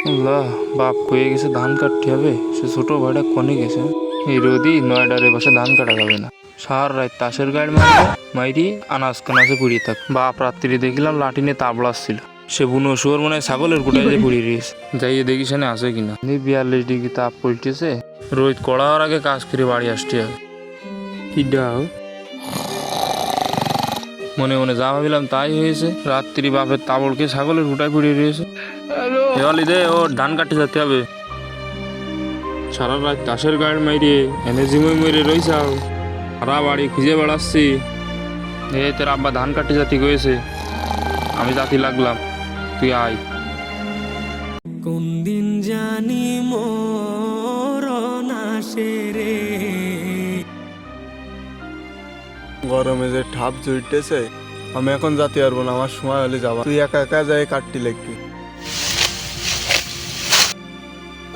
আল্লাহ, বাপ কয়ে গেছে ধান কাটতে হবে, সে ছোট ভাইটা কনে গেছে। এই রোদি নয়ডারে বসে ধান কাটা যাবে না। সার রাত তাসের গাড়ি মাইরি আনাজ কানাজে পুড়িয়ে থাক। বাপ রাত্রি দেখিলাম লাঠি নিয়ে তাবলাচ্ছিল। সে বুনো শুয়োর মনে হয় ছাগলের কোটায় যে পুড়িয়ে দিয়েছে। যাইয়ে দেখি সেনে আছে কিনা। 42 ডিগ্রি তাপ পড়তেছে। রোদ কড়ার আগে কাজ করে বাড়ি আসতে হবে। কি ডাও মনে মনে যা ভাবিলাম তাই হয়েছে। রাত্রি বাপের তাবড়কে ছাগলের হুটায় পুড়িয়ে দিয়েছে। দে ও ধান কাটতে যেতে হবে। সারা রাত তাসের গাড়ি মাইরে এনে জিমই মরে রইছাও। সারা বাড়ি খুঁজে বেড়াচ্ছি। তোর আব্বা ধান কাটতে জাতি গেছে, আমি জাতি লাগলাম, তুই আয়। কোন দিন জানি মরণ আসে রে। গরমে যে ঠাপ জুড়তেছে, আমি এখন যেতে পারবো না, আমার সময় হলে যাবা। তুই একা একা যাই কাটতি লাগবি।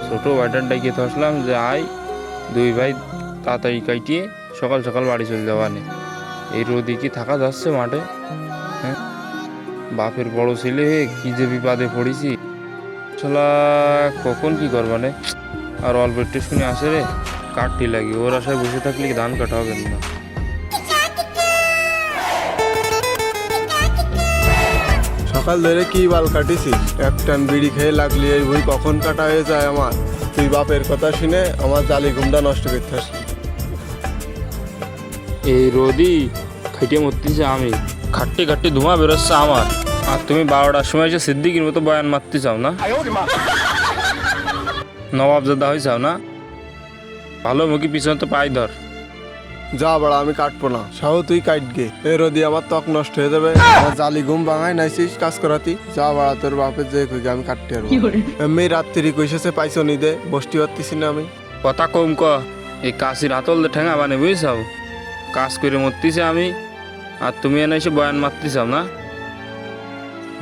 ছোট ভাইটার ডাকিয়ে আসলাম যে আয়, দুই ভাই তাড়াতাড়ি কাটিয়ে সকাল সকাল বাড়ি চলে যাওয়া নেই। এই রোদি কি থাকা যাচ্ছে মাঠে? হ্যাঁ, বাপের বড় ছেলে কি যে বিপদে পড়েছি। শালা কখন কি করবানে। আর অল্প একটু শুনে আসে রে, কাটতি লাগে। ওর আশায় বসে থাকলে ধান কাটা হবে না। সকাল ধরে কি বাল কাটিছি, এক টান বিড়ি খেয়ে লাগলি এই বই কখন কাটা হয়ে যায় আমার। তুই বাপের কথা শুনে আমার জালি ঘুমটা নষ্ট করতে আসলি। এই রোদি খাইটে মরতেছে আমি, খাটতে খাটতে ধোঁয়া বেরোচ্ছে আমার। আর তুমি 12টার সময় এসে সিদ্দিকির মতো বয়ান মারতে চাও না? নবাবজাদা হয়ে যাও না? ভালো মুখী পিছনে তো পাই ধর। যা বাড়া, আমি কাটবো না। সাহু তুই কাটগে, এ রোদি আমার ত্বক নষ্ট হয়ে যাবে। আমার জালি ঘুম ভাঙাই নাইছিস কাজ করাতি। যা বাড়া, তোর বাপের যে কই আমি কাটতে পারবো। এমনি রাত্রি কইসেছে পাইছো নি দে, বসতে পারতেছি না আমি। কথা কম ক, এই কাশির হাতল ঠেঙা বানে বুঝছাও। কাজ করে মরতেছে আমি, আর তুমি এনে এসে বয়ান মারতে চাও না?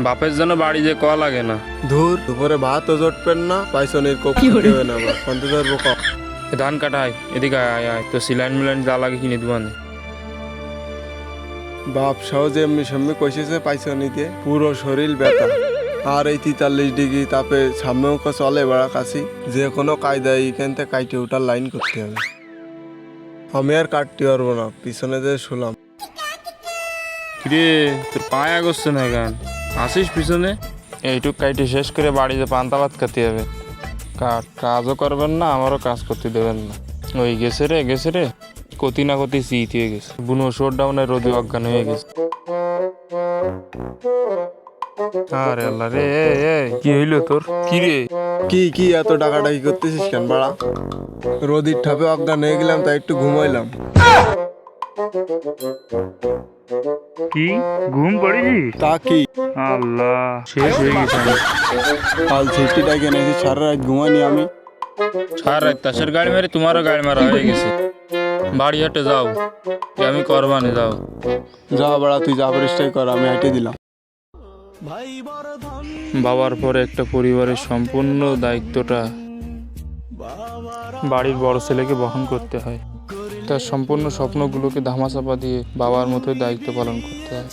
বাপের জন্য বাড়ি যে ক লাগে না। ধুর, দুপুরে ভাতও জটবেন না, পাইছো নির কোপ দেবে না। আবার কন্তে ধরবো ক। ধান কাটাই এদিকে আয় আয়, তো সিলাইন মিলাইন যা লাগে কিনে দিবানে। বাপ সহজ এমনি সেমনি কইসেছে পাইছো নিতে, পুরো শরীর ব্যথা। আর এই 43 ডিগ্রি তাপে সামনেও চলে বেড়া কাছি। যে কোনো কায়দায় এখান থেকে কাইটে ওঠার লাইন করতে হবে। আমি আর কাটতে পারবো না, পিছনে যে শুলাম। কিরে তোর পায়া করছে না গান, আসিস পিছনে। এইটুক কাইটে শেষ করে বাড়িতে পান্তা ভাত খেতে হবে। কাজও করবেন না, আমারও কাজ করতে দেবেন না। ওই গেছে রে কতি না কতি শীত হয়ে গেছে। বুনো শোর ডাউনে রোদে অজ্ঞান হয়ে গেছে। আরে আল্লাহ রে, কি হইলো তোর? কি রে কি এত ডাকাডাকি করতেছিস কেন বাড়া? রোদির ঠাপে অজ্ঞান হয়ে গেলাম, তাই একটু ঘুমাইলাম। কি ঘুম পড়েছি? তা কি আল্লাহ, শেষ হয়ে গেছে আমি। কাল ছুটি ডাকে নাকি সারা রাত ঘুমাইনি আমি। সারা রাত তাসের গাড়ি মেরে তোমারও গাড়ি মারা হয়ে গেছে। বাড়ি হাটে যাও, আমি করবানে যাও। যা বাড়া, তুই যা পারিস তাই কর, আমি হেঁটে দিলাম। বাবার পরে একটা পরিবারের সম্পূর্ণ দায়িত্বটা বাড়ির বড় ছেলেকে বহন করতে হয়। তার সম্পূর্ণ স্বপ্নগুলোকে ধামাচাপা দিয়ে বাবার মতো দায়িত্ব পালন করতে হয়।